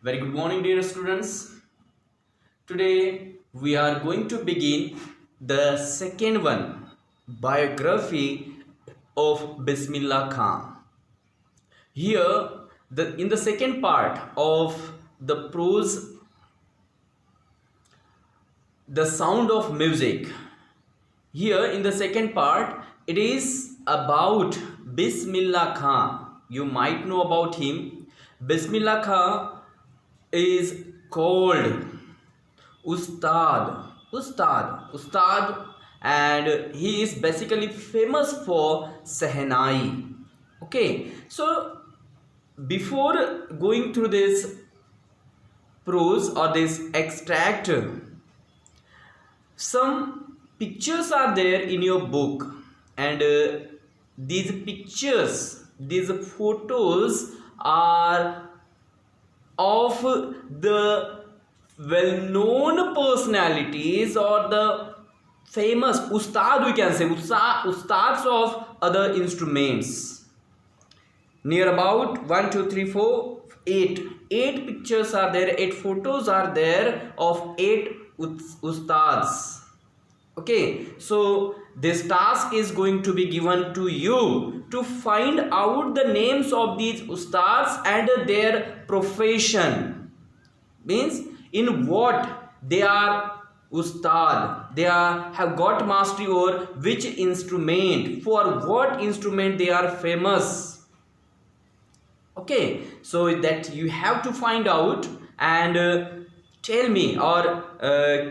Very good morning, dear students. Today we are going to begin the second one, biography of Bismillah Khan. Here, in the second part of the prose, the sound of music. Here in the second part, it is about Bismillah Khan. You might know about him. Bismillah Khan is called Ustad, and he is basically famous for Sehnai. Okay, so before going through this prose or this extract, some pictures are there in your book, and these pictures, these photos are of the well-known personalities or the famous ustad, we can say ustads of other instruments. Near about 1 2 3 4 8 pictures are there, 8 photos are there of 8 ustads. Okay, so this task is going to be given to you to find out the names of these ustads and their profession. Means in what they are ustad, they have got mastery over which instrument, for what instrument they are famous. Okay, so that you have to find out and tell me, or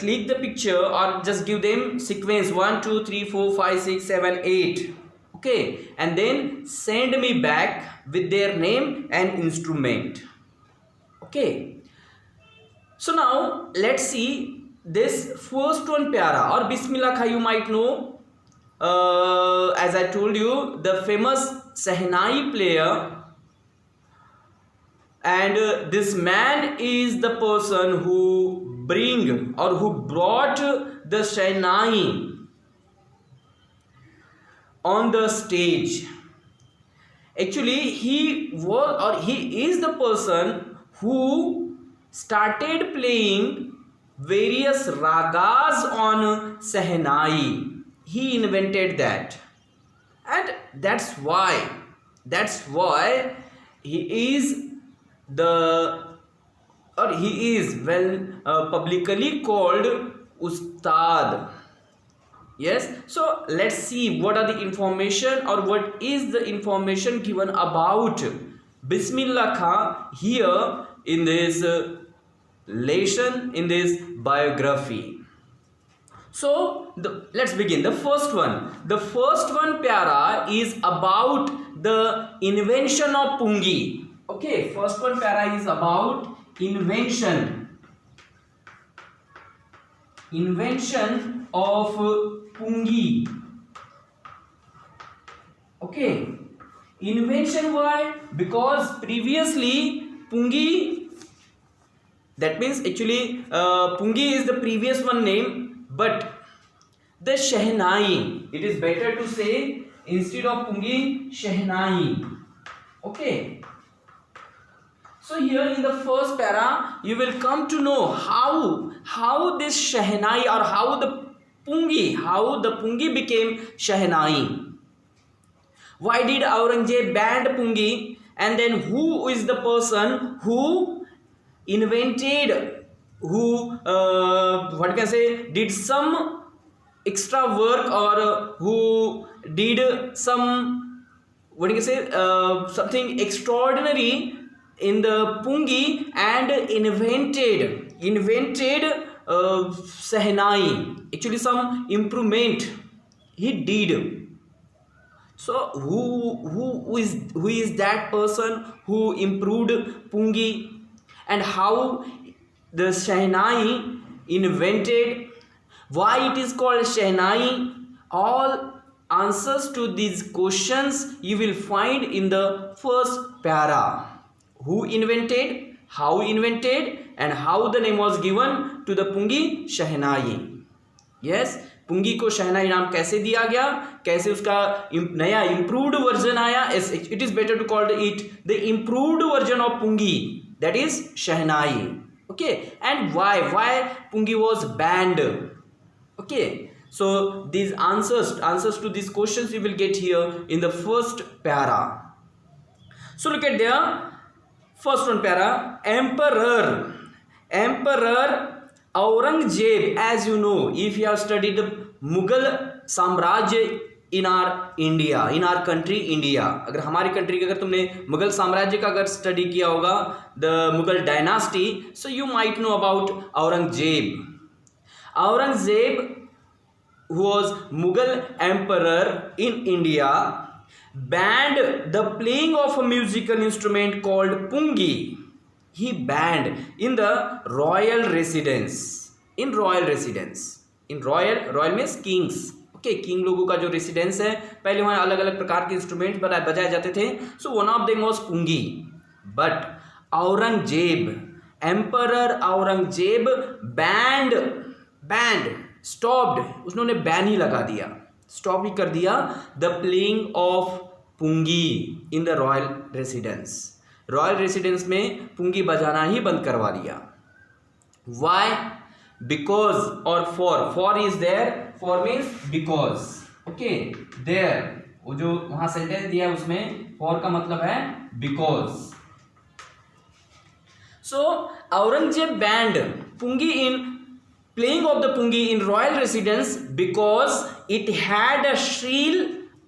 click the picture, or just give them sequence 1 2 3 4 5 6 7 8. Okay, and then send me back with their name and instrument. Okay, so now let's see this first one pyara or Bismillah Khan. You might know, as I told you, the famous Sehnai player, and this man is the person who brought the Sehnai on the stage. Actually, he is the person who started playing various ragas on Sehnai. He invented that, and that's why he is publicly called ustad. Yes, so let's see what are the information, or what is the information given about Bismillah Khan here in this lesson, in this biography. So let's begin. The first one pyara is about the invention of pungi. Okay, first one para is about invention of pungi. Okay, invention, why? Because previously pungi, that means actually pungi is the previous one name, but the Sehnai, it is better to say instead of pungi Sehnai. Okay, so here in the first para you will come to know how this Sehnai, or how the pungi became Sehnai. Why did Aurangzeb banned pungi, and then who is the person who invented, did some extra work, or who did some something extraordinary in the pungi and invented Sehnai. Actually, some improvement he did. So who is that person who improved pungi, and how the Sehnai invented, why it is called Sehnai? All answers to these questions you will find in the first para. Who invented, how invented, and how the name was given to the pungi Sehnai. Yes, पुंगी को शहनाई नाम कैसे दिया गया, कैसे उसका नया improved version आया. It is better to call it the improved version of pungi. that is Shehnai. Okay, and why Pungi was banned? Okay, so these answers to these questions you will get here in the first para. So look at there, first one para. Emperor Aurangzeb, as you know, if you have studied the Mughal साम्राज्य in our country India, अगर हमारी country का अगर तुमने मुगल साम्राज्य का अगर study किया होगा, the Mughal dynasty, so you might know about Aurangzeb. who was Mughal emperor in India, banned the playing of a musical instrument called pungi. He banned in the royal residence. Royal means kings. Okay, king लोगों का जो residence है, पहले वहाँ अलग अलग प्रकार के इंस्ट्रूमेंट बजाए जाते थे. So one of them was pungi. But emperor Aurangzeb banned stopped, उन्होंने बैन ही लगा दिया, स्टॉप ही कर दिया the playing of pungi in the royal residence में पुंगी बजाना ही बंद करवा दिया. वाई? बिकॉज और for is there, for means because. Okay, there वो जो वहां सेंटेंस दिया है उसमें फॉर का मतलब है because. So Aurangzeb banned pungi in playing of the pungi in royal residence because it had a shrill,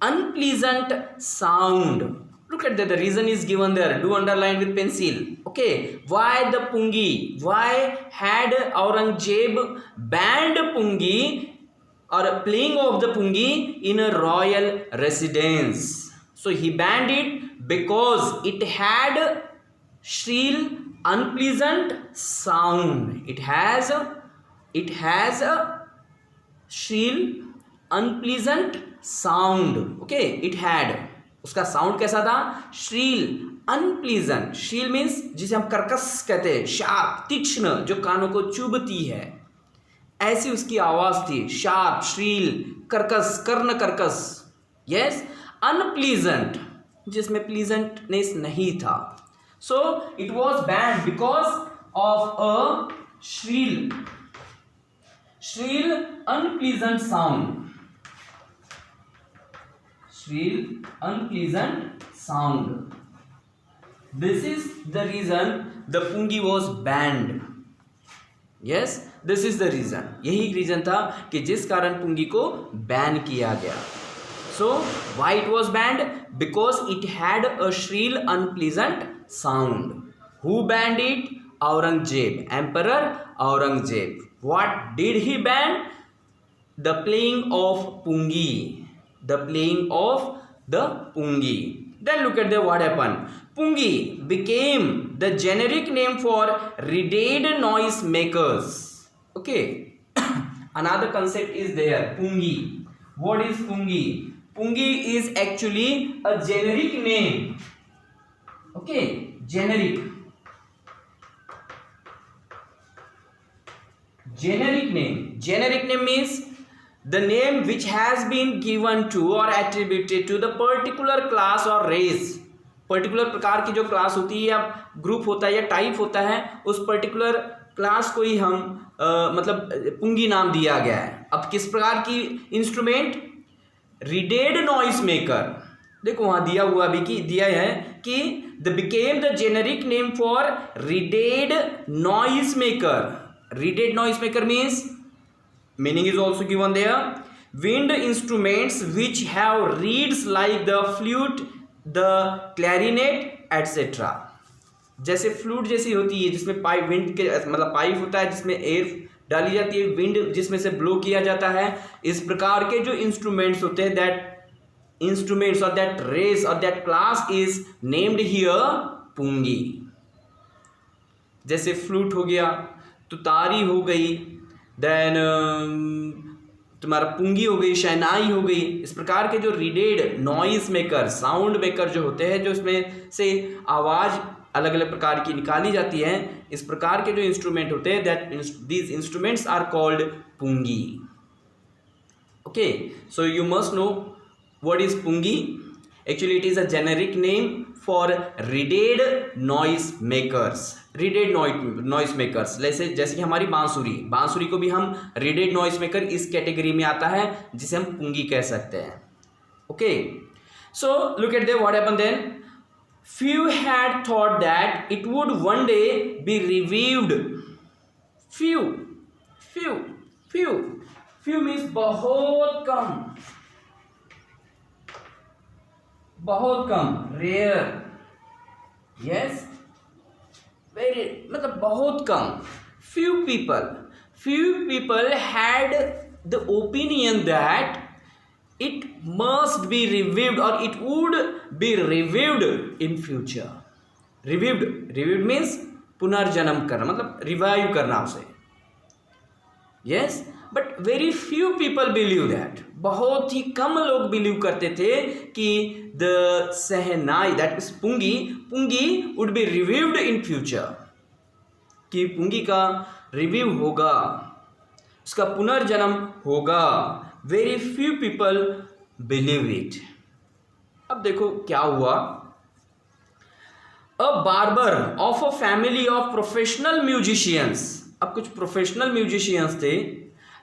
unpleasant sound. Look at that, the reason is given there. Do underline with pencil. Okay, why the pungi? Why had Aurangzeb banned pungi or playing of the pungi in a royal residence? So he banned it because it had shrill, unpleasant sound. It has a shrill, unpleasant sound. Okay, it had, उसका sound कैसा था? Srila, unpleasant. Srila means जिसे हम कर्कश कहते हैं, sharp, तीक्ष्ण, जो कानों को चुभती है, ऐसी उसकी आवाज थी. शार्प, श्रील, कर्कश, कर्ण कर्कश. यस, अनप्लीजेंट जिसमें प्लीजेंटनेस नहीं था. So it was banned because of a Srila, unpleasant sound. Shrill, unpleasant sound. This is the reason the pungi was banned. Yes, this is the reason. यही रीजन था कि जिस कारण पुंगी को बैन किया गया. So why it was banned? Because it had a shrill, unpleasant sound. Who banned it? Aurangzeb, Emperor Aurangzeb. What did he ban? The playing of pungi. Then look at what happened. Pungi became the generic name for reeded noise makers. Okay. Another concept is there. Pungi. What is pungi? Pungi is actually a generic name. Okay, generic name means the name which has been given to or attributed to the particular class or race. Particular प्रकार की जो class होती है या group होता है या type होता है, उस पर्टिकुलर क्लास को ही हम मतलब पुंगी नाम दिया गया है. अब किस प्रकार की इंस्ट्रूमेंट? रिडेड noise maker. देखो वहाँ दिया है कि the became the generic name for reeded noise maker. Reeded noise maker means, meaning is also given there, wind instruments which have reeds like the flute, the clarinet, etc. जैसे flute जैसी होती है जिसमें पाइप, विंड के मतलब pipe होता है जिसमें एयर डाली जाती है, विंड जिसमें से ब्लो किया जाता है. इस प्रकार के जो इंस्ट्रूमेंट्स होते हैं, दैट इंस्ट्रूमेंट्स और दैट रेस और that class is named here pungi. जैसे फ्लूट हो गया, तुतारी हो गई, देन तुम्हारा पुंगी हो गई, शहनाई हो गई. इस प्रकार के जो readed noise maker, sound maker जो होते हैं, जो इसमें से आवाज़ अलग अलग प्रकार की निकाली जाती है, इस प्रकार के जो इंस्ट्रूमेंट होते हैं, that these instruments are called pungi. Okay, so you must know what is pungi. Actually, it is a generic name for reeded noise makers. reeded noise makers जैसे कि हमारी बांसुरी को भी हम reeded noise maker इस कैटेगरी में आता है, जिसे हम पुंगी कह सकते हैं. Okay, so look at what happened then. Few had thought that it would one day be revived. few means बहुत कम, rare. yes, very मतलब बहुत कम. few people had the opinion that it must be revived or it would be revived in future. revived means पुनर्जन्म करना, मतलब revive करना उसे. yes, but very few people believe that. बहुत ही कम लोग बिलीव करते थे कि the shehnai, that is पुंगी would be revived in future, कि पुंगी का रिव्यू होगा, उसका पुनर्जन्म होगा. very few people believe it. अब देखो क्या हुआ. a barber of a family of professional musicians, अब कुछ प्रोफेशनल म्यूजिशियंस थे,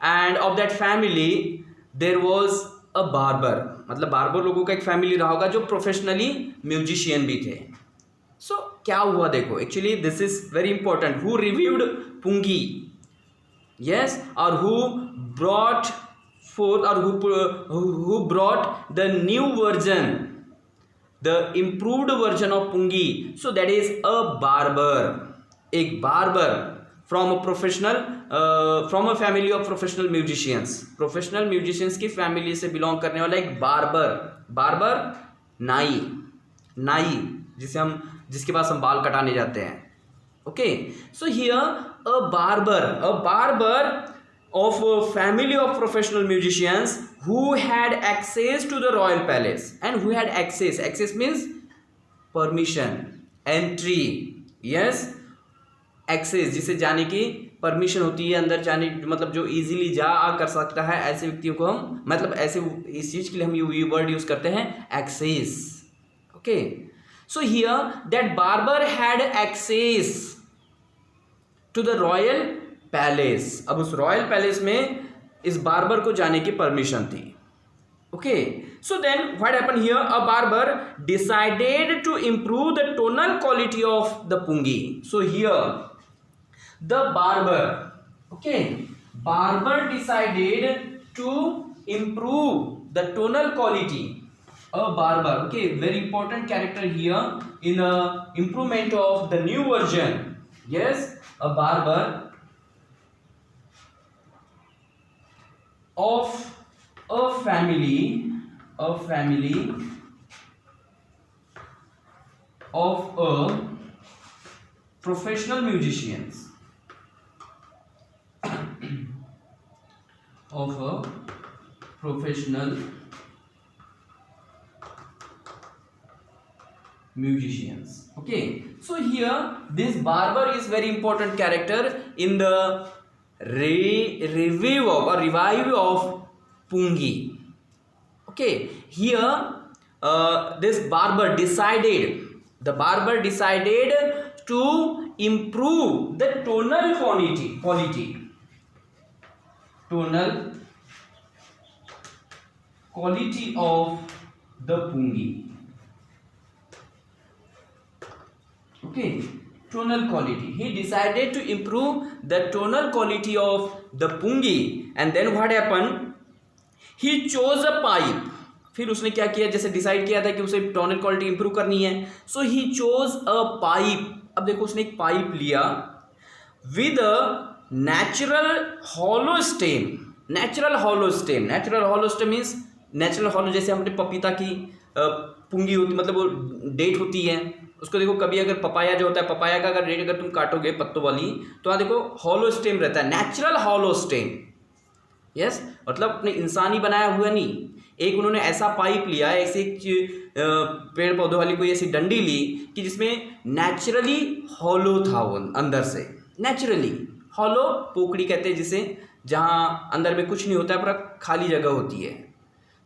and of that family there was a barber, मतलब बार्बर लोगों का एक फैमिली रहा होगा जो प्रोफेशनली म्यूजिशियन भी थे. सो क्या हुआ देखो, actually this is very important. Who reviewed pungi, yes, और who brought forth or who brought the new version, the improved version of pungi. So that is a barber, एक barber from a professional from a family of professional musicians की family से belong करने वाला एक barber नाई जिसके पास हम बाल कटाने जाते हैं. Okay, so here a barber of a family of professional musicians who had access to the royal palace, and who had access means permission, entry. yes, access जिसे जाने की परमिशन होती है, अंदर जाने, मतलब जो इजीली जा आ कर सकता है, ऐसे व्यक्तियों को हम, मतलब ऐसे इस चीज के लिए हम ये वर्ड यूज करते हैं, access. Okay, so here that barber had access to the royal palace. अब उस रॉयल पैलेस में इस बार्बर को जाने की परमिशन थी. Okay, so then what happened here, a barber decided to improve the tonal quality of the pungi. So here the barber decided to improve the tonal quality. A barber, okay, very important character here in improvement of the new version. Yes, a barber of a family of a professional musicians of a professional musicians. Okay, so here this barber is very important character in the revive of pungi. Okay, here this barber decided to improve the tonal quality of the pungi. Okay, tonal quality. He decided to improve the tonal quality of the pungi, and then what happened, he chose a pipe. फिर उसने क्या किया, जैसे decide किया था कि उसे tonal quality improve करनी है, so he chose a pipe. अब देखो उसने एक पाइप लिया with a natural hollow stem means natural hollow, जैसे हमने पपीता की पुंगी होती, मतलब वो डेट होती है, उसको देखो कभी अगर पपाया जो होता है, पपाया का अगर डेट अगर तुम काटोगे पत्तों वाली, तो वहाँ देखो हॉलो स्टेम रहता है, नेचुरल हॉलो स्टेम. यस, मतलब अपने इंसानी बनाया हुआ नहीं, एक उन्होंने ऐसा पाइप लिया, ऐसे पेड़ पौधों वाली कोई ऐसी डंडी ली कि जिसमें नेचुरली हॉलो था, वो अंदर से नेचुरली हॉलो, पोकड़ी कहते हैं जिसे, जहाँ अंदर में कुछ नहीं होता है, पूरा खाली जगह होती है.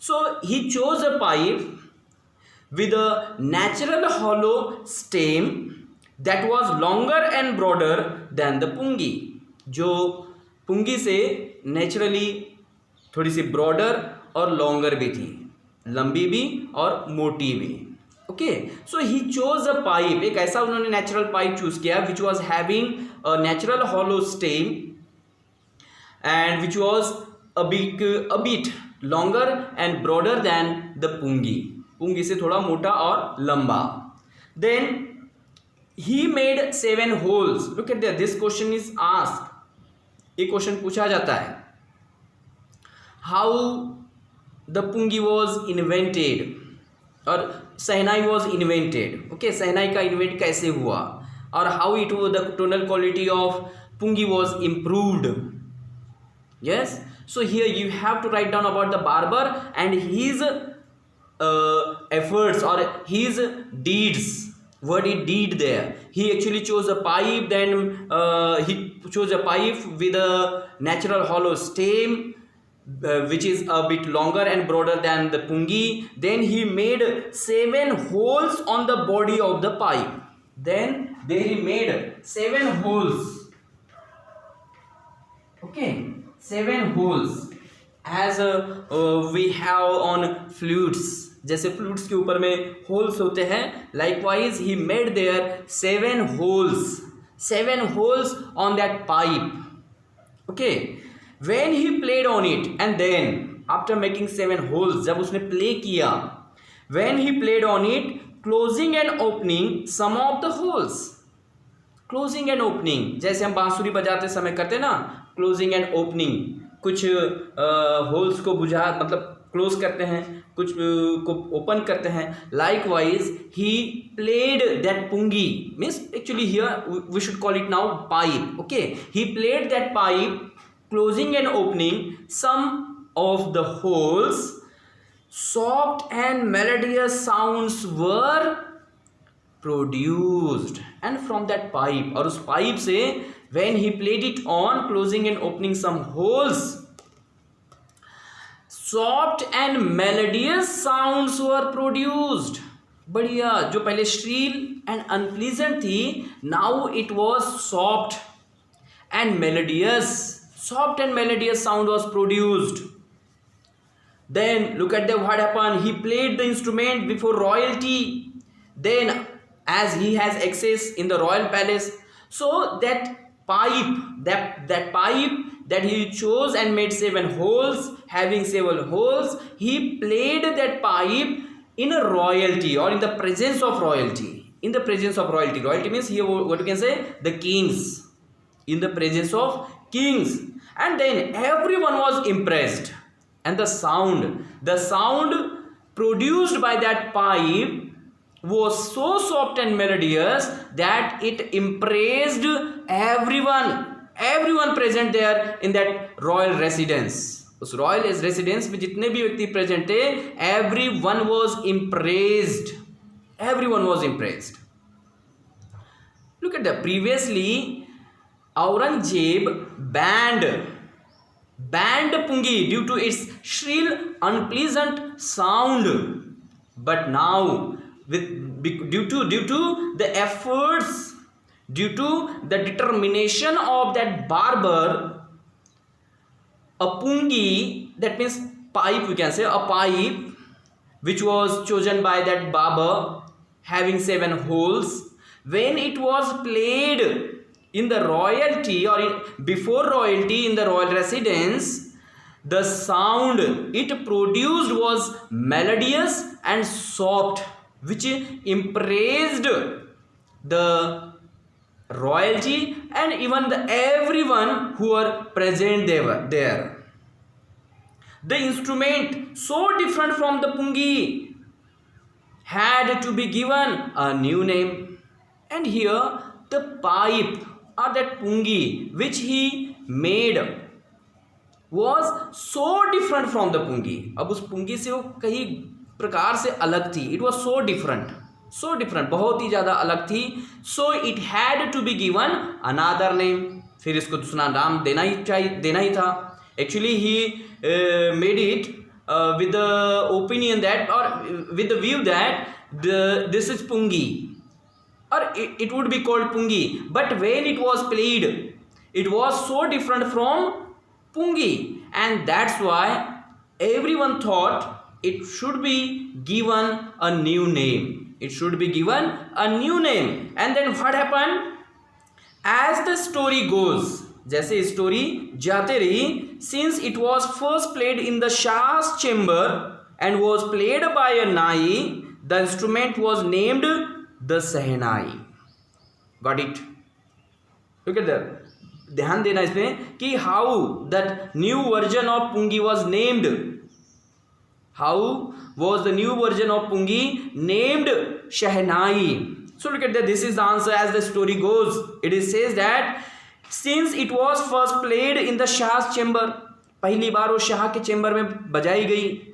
So he chose a pipe with a natural hollow stem that was longer and broader than the pungi, जो पुंगी से नेचुरली थोड़ी सी ब्रॉडर और लॉन्गर भी थी, लंबी भी और मोटी भी. Okay, so he chose a pipe, एक ऐसा उन्होंने नेचुरल पाइप चूज किया which was having a natural hollow stem and which was a bit longer and broader than the pungi, pungi से थोड़ा मोटा और लंबा. Then he made 7 holes. Look at this question is asked, ये क्वेश्चन पूछा जाता है, how the pungi was invented और shehnai was invented. Okay, shehnai का इन्वेंट कैसे हुआ और how it the tonal quality of pungi was improved. Yes, so here you have to write down about the barber and his efforts or his deeds, what he did there. He actually chose a pipe, then he chose a pipe with a natural hollow stem which is a bit longer and broader than the pungi. Then he made 7 holes on the body of the pipe. Then there he made 7 holes. Okay, 7 holes as we have on flutes. जैसे flutes के ऊपर में holes होते हैं, likewise he made there 7 holes on that pipe. Okay, when he played on it and then after making 7 holes, जब उसने play किया, when he played on it, closing and opening some of the holes. Closing and opening जैसे हम बांसुरी बजाते समय करते ना, क्लोजिंग एंड ओपनिंग, कुछ होल्स को बुझा मतलब क्लोज करते हैं, कुछ को ओपन करते हैं. Likewise he played that pungi, means actually here we should call it now pipe. Okay, he played that pipe, closing and opening some of the holes, soft and melodious sounds were produced and from that pipe, और उस pipe से when he played it on, closing and opening some holes, soft and melodious sounds were produced. बढ़िया, जो पहले Srila and unpleasant थी, now it was soft and melodious. Soft and melodious sound was produced. Then look at the what happened. He played the instrument before royalty. Then as he has access in the royal palace, so that pipe that he chose and made 7 holes, having 7 holes, he played that pipe in a royalty or in the presence of royalty. In the presence of royalty, royalty means here what you can say, the kings, in the presence of kings. And then everyone was impressed, and the sound produced by that pipe was so soft and melodious that it impressed everyone present there in that royal residence. उस royal residence में जितने भी व्यक्ति present थे, everyone was impressed. Look at the previously Aurangzeb banned pungi due to its shrill unpleasant sound, but now due to the efforts, due to the determination of that barber, a pungi, that means pipe, we can say a pipe which was chosen by that barber having 7 holes, when it was played in the royalty or before royalty in the royal residence, the sound it produced was melodious and soft, which impressed the royalty and even everyone who were present there. The instrument, so different from the pungi, had to be given a new name. And here the pipe or that pungi which he made was so different from the pungi. अब उस पुंगी से वो कहीं प्रकार से अलग थी. It was so different, बहुत ही ज़्यादा अलग थी. So it had to be given another name, फिर इसको दूसरा नाम देना ही था. Actually he made it with the opinion that or with the view that this is Pungi, or it would be called Pungi, but when it was played, it was so different from Pungi, and that's why everyone thought it should be given a new name. It should be given a new name. And then what happened? As the story goes, जैसे story जाते रही, since it was first played in the Shah's chamber and was played by a nai, the instrument was named the Sehnai. Got it? Look at that. ध्यान देना इसमें कि how that new version of Pungi was named. How was the new version of Pungi named Shehnai? So look at that. This is the answer as the story goes. It is says that since it was first played in the Shah's chamber, पहली बार वो शाह के chamber में बजाई गई.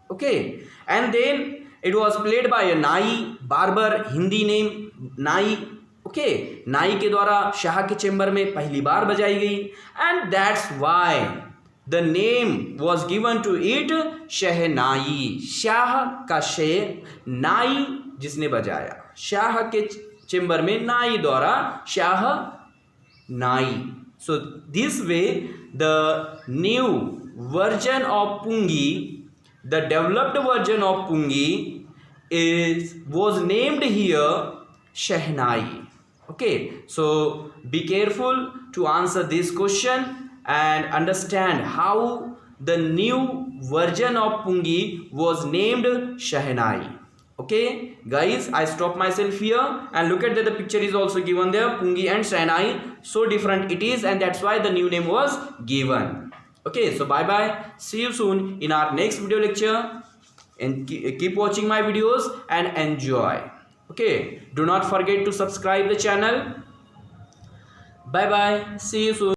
Okay, and then it was played by a nai, barber, Hindi name nai. Okay, नाई के द्वारा शाह के चेंबर में पहली बार बजाई गई, and that's why the name was given to it शहनाई. शाह का शेर, नाई जिसने बजाया, शाह के चेंबर में नाई द्वारा शाह नाई. So this way the new version of Pungi, the developed version of Pungi was named here Shehnai. Okay, so be careful to answer this question and understand how the new version of Pungi was named Shehnai. Okay guys, I stop myself here, and look at that, the picture is also given there, Pungi and Shehnai, so different it is, and that's why the new name was given. Okay, so bye bye, see you soon in our next video lecture, and keep watching my videos and enjoy. Okay, do not forget to subscribe the channel. Bye bye, see you soon.